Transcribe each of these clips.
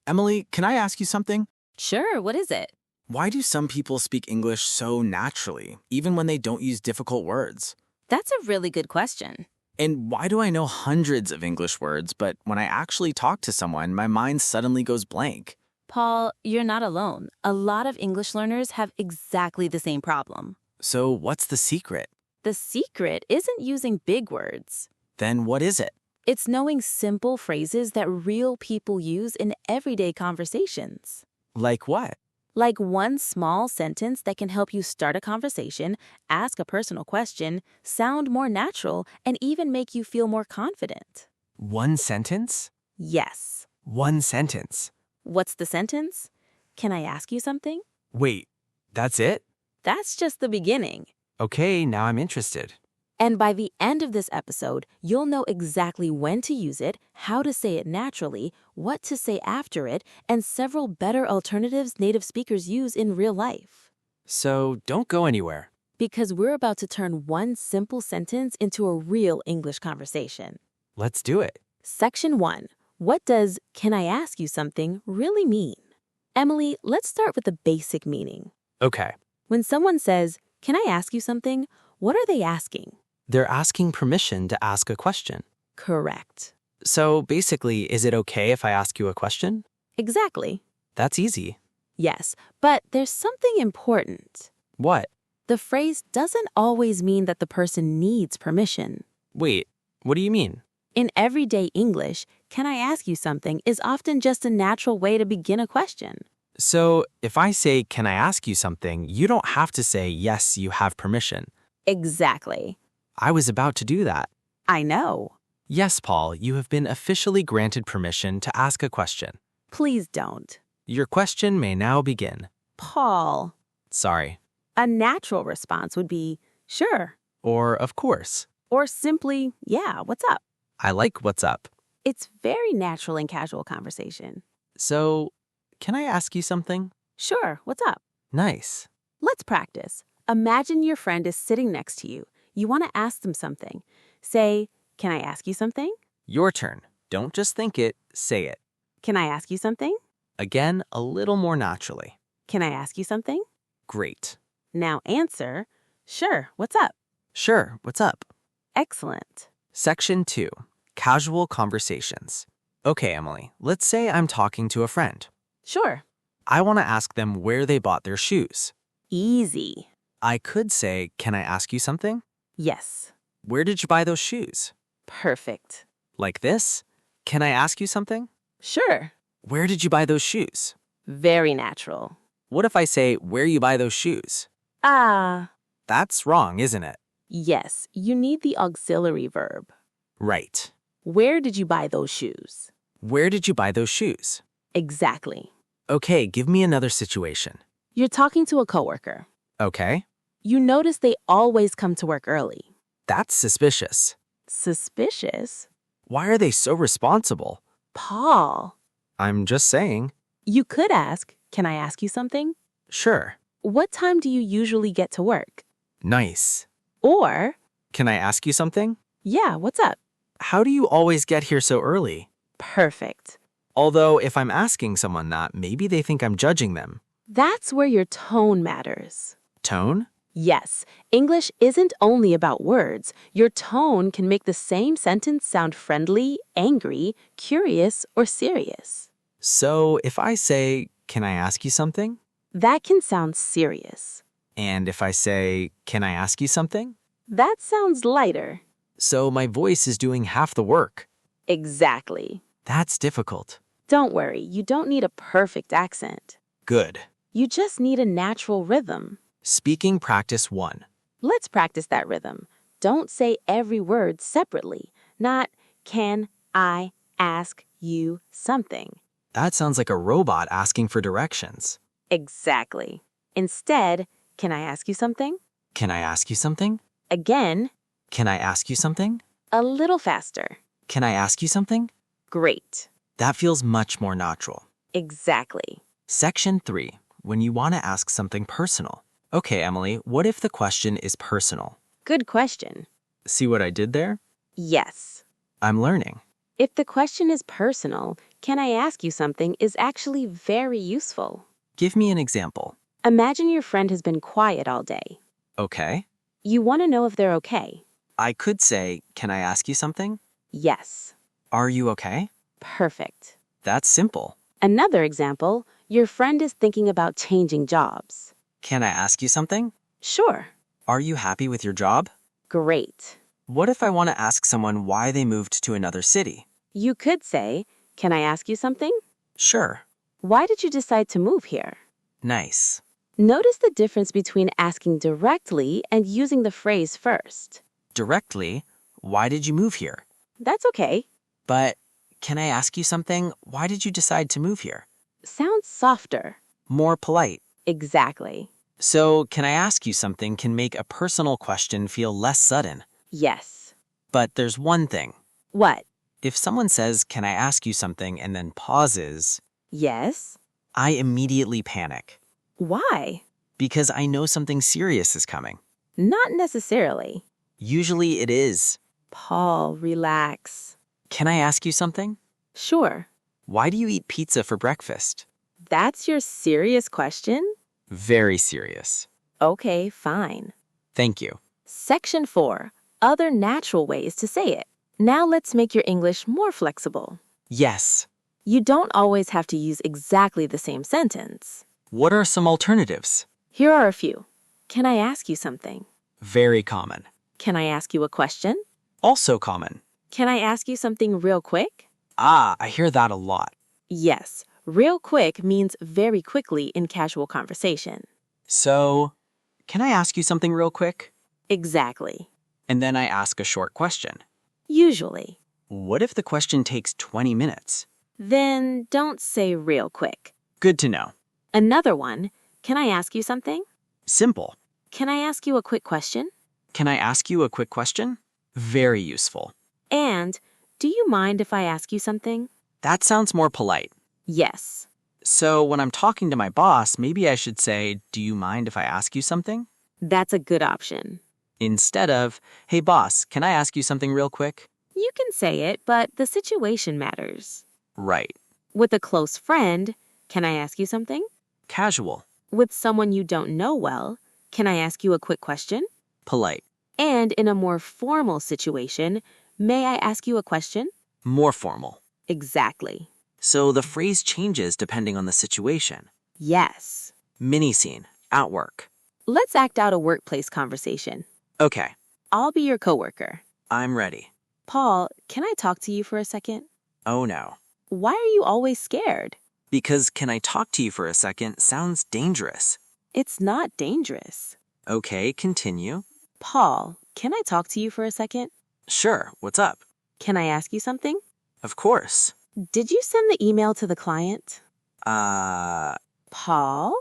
Emily, can I ask you something? Sure, what is it? Why do some people speak English so naturally, even when they don't use difficult words? That's a really good question. And why do I know hundreds of English words, but when I actually talk to someone, my mind suddenly goes blank? Paul, you're not alone. A lot of English learners have exactly the same problem. So what's the secret? The secret isn't using big words. Then what is it? It's knowing simple phrases that real people use in everyday conversations. Like what? Like one small sentence that can help you start a conversation, ask a personal question, sound more natural, and even make you feel more confident. One sentence? Yes. One sentence. What's the sentence? Can I ask you something? Wait, that's it? That's just the beginning. Okay, now I'm interested. And by the end of this episode, you'll know exactly when to use it, how to say it naturally, what to say after it, and several better alternatives native speakers use in real life. So don't go anywhere. Because we're about to turn one simple sentence into a real English conversation. Let's do it. Section 1. What does "can I ask you something" really mean? Emily, let's start with the basic meaning. Okay. When someone says, "Can I ask you something?" what are they asking? They're asking permission to ask a question. Correct. So basically, is it okay if I ask you a question? Exactly. That's easy. Yes, but there's something important. What? The phrase doesn't always mean that the person needs permission. Wait, what do you mean? In everyday English, "can I ask you something" is often just a natural way to begin a question. So if I say, can I ask you something, you don't have to say, yes, you have permission. Exactly. I was about to do that. I know. Yes, Paul, you have been officially granted permission to ask a question. Please don't. Your question may now begin. Paul. Sorry. A natural response would be, "Sure." Or, of course. Or simply, "Yeah, what's up?" I like what's up. It's very natural in casual conversation. So, can I ask you something? "Sure, what's up?" Nice. Let's practice. Imagine your friend is sitting next to you. You want to ask them something. Say, "Can I ask you something?" Your turn. Don't just think it, say it. "Can I ask you something?" Again, a little more naturally. "Can I ask you something?" Great. Now answer, "Sure, what's up?" Sure, what's up? Excellent. Section 2. Casual conversations. Okay, Emily, let's say I'm talking to a friend. Sure. I want to ask them where they bought their shoes. Easy. I could say, can I ask you something? Yes. Where did you buy those shoes? Perfect. Like this? Can I ask you something? Sure. Where did you buy those shoes? Very natural. What if I say, where you buy those shoes? Ah. That's wrong, isn't it? Yes, you need the auxiliary verb. Right. Where did you buy those shoes? Where did you buy those shoes? Exactly. Okay, give me another situation. You're talking to a coworker. Okay. You notice they always come to work early. That's suspicious. Suspicious? Why are they so responsible? Paul. I'm just saying. You could ask, "Can I ask you something?" Sure. What time do you usually get to work? Nice. Or, Can I ask you something? "Yeah, what's up?" How do you always get here so early? Perfect. Although, if I'm asking someone that, maybe they think I'm judging them. That's where your tone matters. Tone? Yes, English isn't only about words. Your tone can make the same sentence sound friendly, angry, curious, or serious. So, if I say, can I ask you something? That can sound serious. And if I say, can I ask you something? That sounds lighter. So my voice is doing half the work. Exactly. That's difficult. Don't worry, you don't need a perfect accent. Good. You just need a natural rhythm. Speaking practice 1. Let's practice that rhythm. Don't say every word separately. Not, "Can I ask you something?" That sounds like a robot asking for directions. Exactly. Instead, "Can I ask you something?" Can I ask you something? Again, Can I ask you something? a little faster. Can I ask you something? Great. That feels much more natural. Exactly. Section 3. When you want to ask something personal. Okay, Emily, what if the question is personal? Good question. See what I did there? Yes. I'm learning. If the question is personal, can I ask you something is actually very useful. Give me an example. Imagine your friend has been quiet all day. Okay. You want to know if they're okay. I could say, can I ask you something? Yes. Are you okay? Perfect. That's simple. Another example, your friend is thinking about changing jobs. Can I ask you something? Sure. Are you happy with your job? Great. What if I want to ask someone why they moved to another city? You could say, can I ask you something? Sure. Why did you decide to move here? Nice. Notice the difference between asking directly and using the phrase first. Directly, why did you move here? That's okay. But can I ask you something? Why did you decide to move here? Sounds softer. More polite. Exactly. So, can I ask you something can make a personal question feel less sudden. Yes. But there's one thing. What? If someone says, can I ask you something, and then pauses, Yes. I immediately panic Why? because I know something serious is coming. Not necessarily. Usually it is. Paul, relax. Can I ask you something? Sure. Why do you eat pizza for breakfast? That's your serious question? Very serious. Okay, fine. Thank you. Section 4. Other natural ways to say it. Now let's make your English more flexible. Yes. You don't always have to use exactly the same sentence. What are some alternatives? Here are a few. Can I ask you something? Very common. Can I ask you a question? Also common. Can I ask you something real quick? Ah, I hear that a lot. Yes, real quick means very quickly in casual conversation. So, can I ask you something real quick? Exactly. And then I ask a short question. Usually. What if the question takes 20 minutes? Then don't say real quick. Good to know. Another one, can I ask you something? Simple. Can I ask you a quick question? Can I ask you a quick question? Very useful. And, do you mind if I ask you something? That sounds more polite. Yes. So when I'm talking to my boss, maybe I should say, do you mind if I ask you something? That's a good option. Instead of, hey boss, can I ask you something real quick? You can say it, but the situation matters. Right. With a close friend, can I ask you something? Casual. With someone you don't know well, can I ask you a quick question? Polite. And in a more formal situation, may I ask you a question? More formal. Exactly. So the phrase changes depending on the situation. Yes. Mini scene. At work. Let's act out a workplace conversation. Okay. I'll be your coworker. I'm ready. Paul, can I talk to you for a second? Oh no. Why are you always scared? Because can I talk to you for a second sounds dangerous. It's not dangerous. Okay, continue. Paul, can I talk to you for a second? Sure, what's up? Can I ask you something? Of course. Did you send the email to the client? I Paul?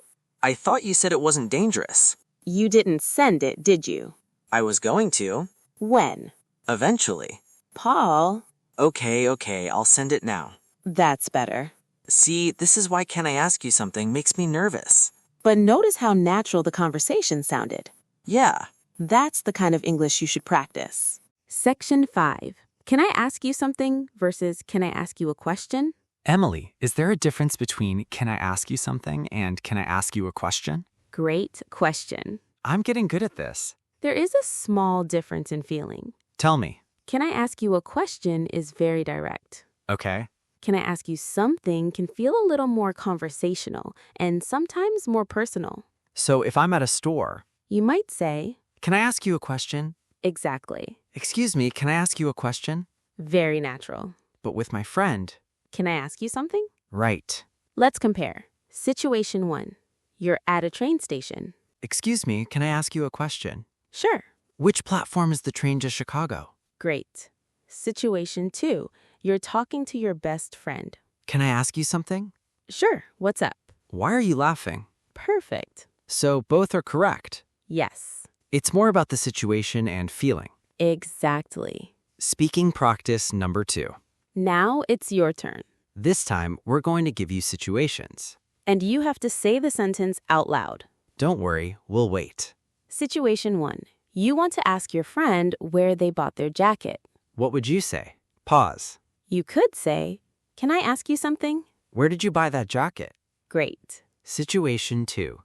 thought you said it wasn't dangerous. You didn't send it, did you? I was going to. When? Eventually. Paul? Okay, I'll send it now. That's better. See, this is why Can I Ask You Something makes me nervous. But notice how natural the conversation sounded. Yeah. That's the kind of English you should practice. Section 5. Can I ask you something versus can I ask you a question? Emily, is there a difference between can I ask you something and can I ask you a question? Great question. I'm getting good at this. There is a small difference in feeling. Tell me. Can I ask you a question is very direct. Okay. Can I ask you something can feel a little more conversational and sometimes more personal. So if I'm at a store, You might say, can I ask you a question? exactly. Excuse me, can I ask you a question? Very natural. But with my friend. Can I ask you something? Right. Let's compare. Situation 1. You're at a train station. Excuse me, can I ask you a question? Sure. Which platform is the train to Chicago? Great. Situation 2. You're talking to your best friend. Can I ask you something? Sure. What's up? Why are you laughing? Perfect. So both are correct. Yes. It's more about the situation and feeling. Exactly. Speaking practice number 2. Now it's your turn. This time, we're going to give you situations. And you have to say the sentence out loud. Don't worry, we'll wait. Situation 1. You want to ask your friend where they bought their jacket. What would you say? Pause. You could say, Can I ask you something? Where did you buy that jacket? Great. Situation 2.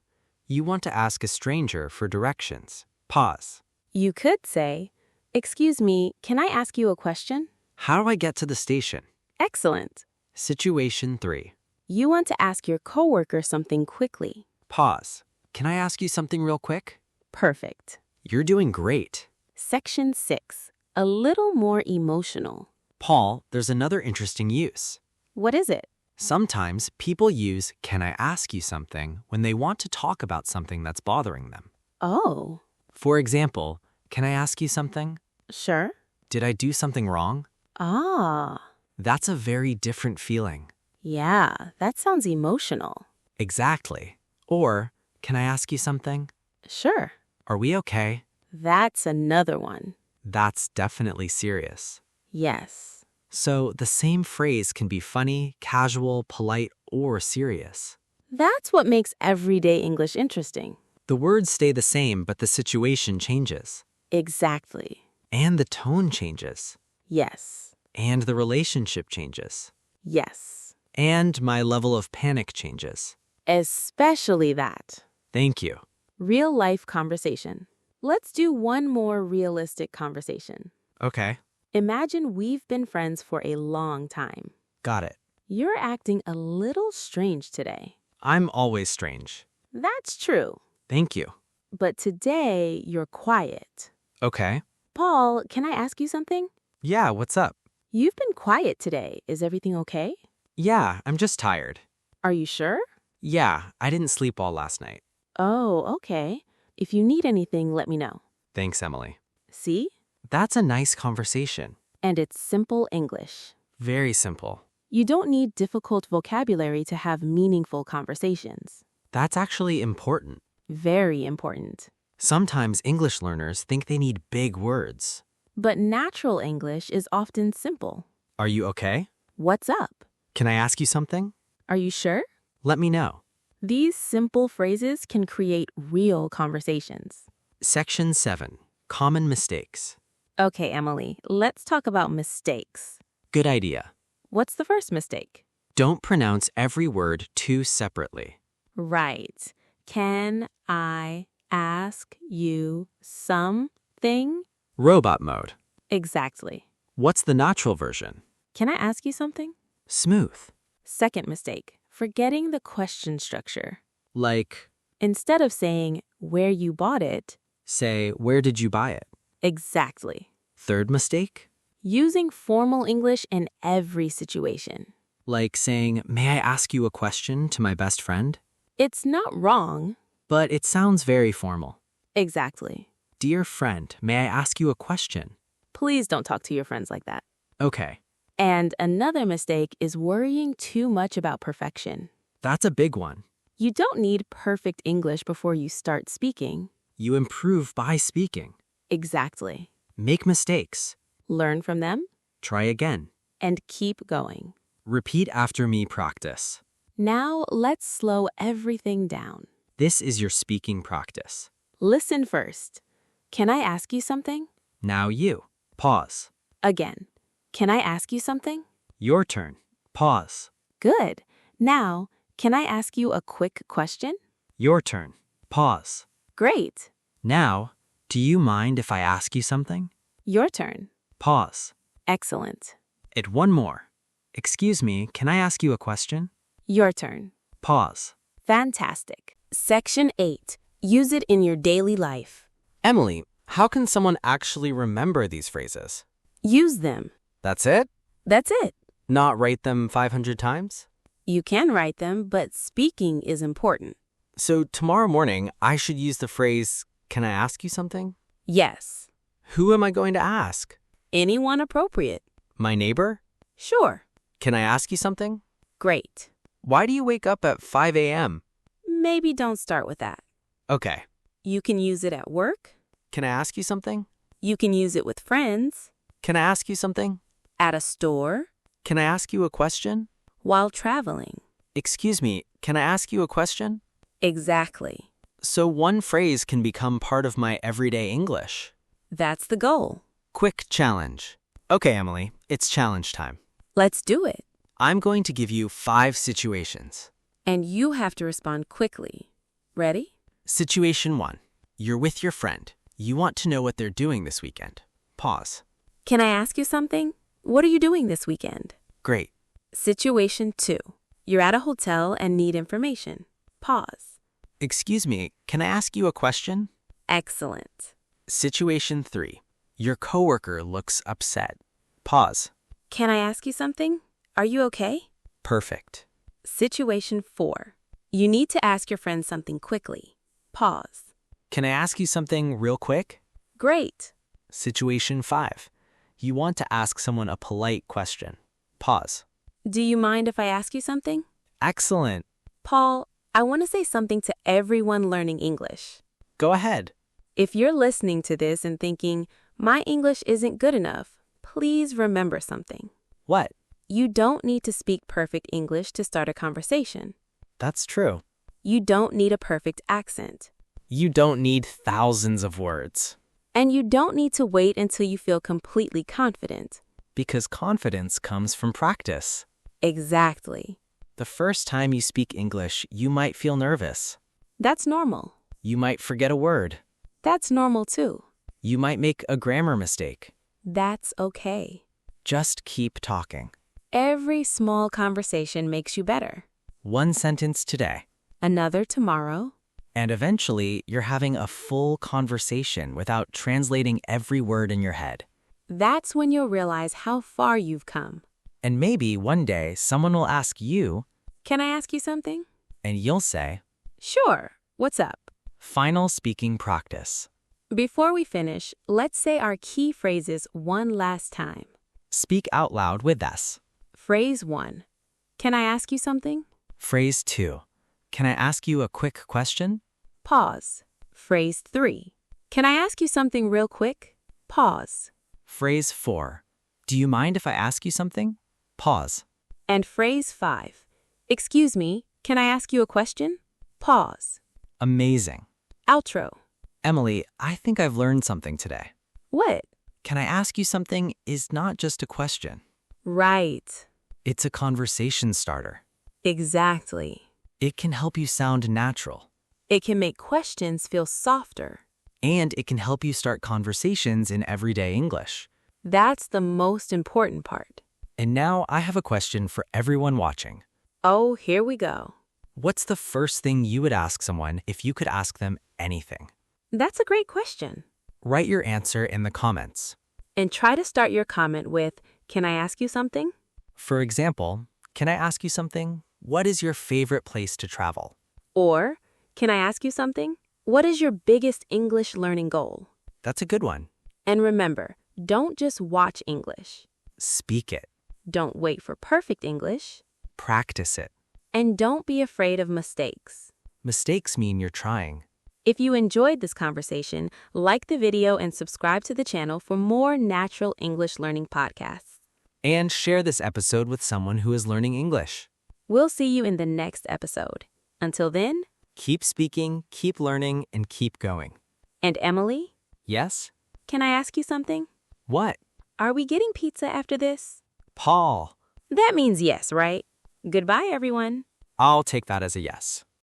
You want to ask a stranger for directions. Pause. You could say, "Excuse me, can I ask you a question?" How do I get to the station? Excellent. Situation 3. You want to ask your coworker something quickly. Pause. Can I ask you something real quick? Perfect. You're doing great. Section 6. A little more emotional. Paul, there's another interesting use. What is it? Sometimes people use "can I ask you something" when they want to talk about something that's bothering them. Oh, For example, "Can I ask you something? sure. Did I do something wrong?" Ah, That's a very different feeling. yeah, that sounds emotional. Exactly. Or, "Can I ask you something? Sure. Are we okay?" That's another one. That's definitely serious. Yes. So the same phrase can be funny, casual, polite, or serious. That's what makes everyday English interesting. The words stay the same, but the situation changes. Exactly. And the tone changes. Yes. And the relationship changes. Yes. And my level of panic changes. Especially that. Thank you. Real life conversation. Let's do one more realistic conversation. Okay, Imagine we've been friends for a long time. got it. You're acting a little strange today. I'm always strange. That's true. Thank you. But today, you're quiet. Okay. Paul, can I ask you something? Yeah, what's up? You've been quiet today. Is everything okay? Yeah, I'm just tired. Are you sure? Yeah, I didn't sleep all last night. Oh, okay. If you need anything, let me know. Thanks, Emily. See? That's a nice conversation. And it's simple English. Very simple. You don't need difficult vocabulary to have meaningful conversations. That's actually important. Very important. Sometimes English learners think they need big words. But natural English is often simple. Are you okay? What's up? Can I ask you something? Are you sure? Let me know. These simple phrases can create real conversations. Section 7. Common mistakes. Okay, Emily, let's talk about mistakes. Good idea. What's the first mistake? Don't pronounce every word too separately. Right. Can I ask you something? Robot mode. Exactly. What's the natural version? Can I ask you something? Smooth. Second mistake, forgetting the question structure. Like, Instead of saying where you bought it, say, where did you buy it? exactly. Third mistake? Using formal English in every situation. Like saying, may I ask you a question to my best friend? It's not wrong. But it sounds very formal. Exactly. Dear friend, may I ask you a question? Please don't talk to your friends like that. Okay, And another mistake is worrying too much about perfection. that's a big one. You don't need perfect English before you start speaking. You improve by speaking. Exactly. Make mistakes. Learn from them Try again. and keep going. Repeat after me practice. Now let's slow everything down. This is your speaking practice. Listen first. Can I ask you something? Now you. Pause. Again. Can I ask you something? Your turn. Pause. Good. Now, can I ask you a quick question? Your turn. Pause. Great. Now, do you mind if I ask you something? Your turn. Pause. Excellent. And one more. Excuse me, can I ask you a question? Your turn. Pause. Fantastic. Section 8. Use it in your daily life. Emily, how can someone actually remember these phrases? Use them. That's it? That's it. Not write them 500 times? You can write them, but speaking is important. So tomorrow morning, I should use the phrase, can I ask you something? Yes. Who am I going to ask? Anyone appropriate. My neighbor? Sure. Can I ask you something? Great. Why do you wake up at 5 a.m.? Maybe don't start with that. Okay. You can use it at work. Can I ask you something? You can use it with friends. Can I ask you something? At a store. Can I ask you a question? While traveling. Excuse me, can I ask you a question? Exactly. So one phrase can become part of my everyday English. That's the goal. Quick challenge. Okay, Emily, it's challenge time. Let's do it. I'm going to give you 5 situations. And you have to respond quickly. Ready? Situation 1. You're with your friend. You want to know what they're doing this weekend. Pause. Can I ask you something? What are you doing this weekend? Great. Situation 2. You're at a hotel and need information. Pause. Excuse me, can I ask you a question? Excellent. Situation 3. Your coworker looks upset. Pause. Can I ask you something? Are you okay? Perfect. Situation 4. You need to ask your friend something quickly. Pause. Can I ask you something real quick? Great. Situation 5. You want to ask someone a polite question. Pause. Do you mind if I ask you something? Excellent. Paul, I want to say something to everyone learning English. Go ahead. If you're listening to this and thinking, my English isn't good enough, please remember something. What? You don't need to speak perfect English to start a conversation. That's true. You don't need a perfect accent. You don't need thousands of words. And you don't need to wait until you feel completely confident. Because confidence comes from practice. Exactly. The first time you speak English, you might feel nervous. That's normal. You might forget a word. That's normal too. You might make a grammar mistake. That's okay. Just keep talking. Every small conversation makes you better. One sentence today. Another tomorrow. And eventually, you're having a full conversation without translating every word in your head. That's when you'll realize how far you've come. And maybe one day someone will ask you, Can I ask you something? and you'll say, Sure. What's up? final speaking practice. Before we finish, let's say our key phrases one last time. Speak out loud with us. Phrase 1. Can I ask you something? Phrase 2. Can I ask you a quick question? Pause. Phrase 3. Can I ask you something real quick? Pause. Phrase 4. Do you mind if I ask you something? Pause. And phrase 5. Excuse me, can I ask you a question? Pause. Amazing. Outro. Emily, I think I've learned something today. What? Can I ask you something is not just a question. Right. It's a conversation starter. Exactly. It can help you sound natural. It can make questions feel softer. And it can help you start conversations in everyday English. That's the most important part. And now I have a question for everyone watching. Oh, here we go. What's the first thing you would ask someone if you could ask them anything? That's a great question. Write your answer in the comments. And try to start your comment with, Can I ask you something? For example, can I ask you something? What is your favorite place to travel? Or, Can I ask you something? What is your biggest English learning goal? That's a good one. And remember, don't just watch English. Speak it. Don't wait for perfect English. Practice it. And don't be afraid of mistakes. Mistakes mean you're trying. If you enjoyed this conversation, like the video and subscribe to the channel for more natural English learning podcasts. And share this episode with someone who is learning English. We'll see you in the next episode. Until then, Keep speaking, keep learning, and keep going. and Emily, Yes? can I ask you something? What? Are we getting pizza after this? Paul. That means yes, right? Goodbye, everyone. I'll take that as a yes.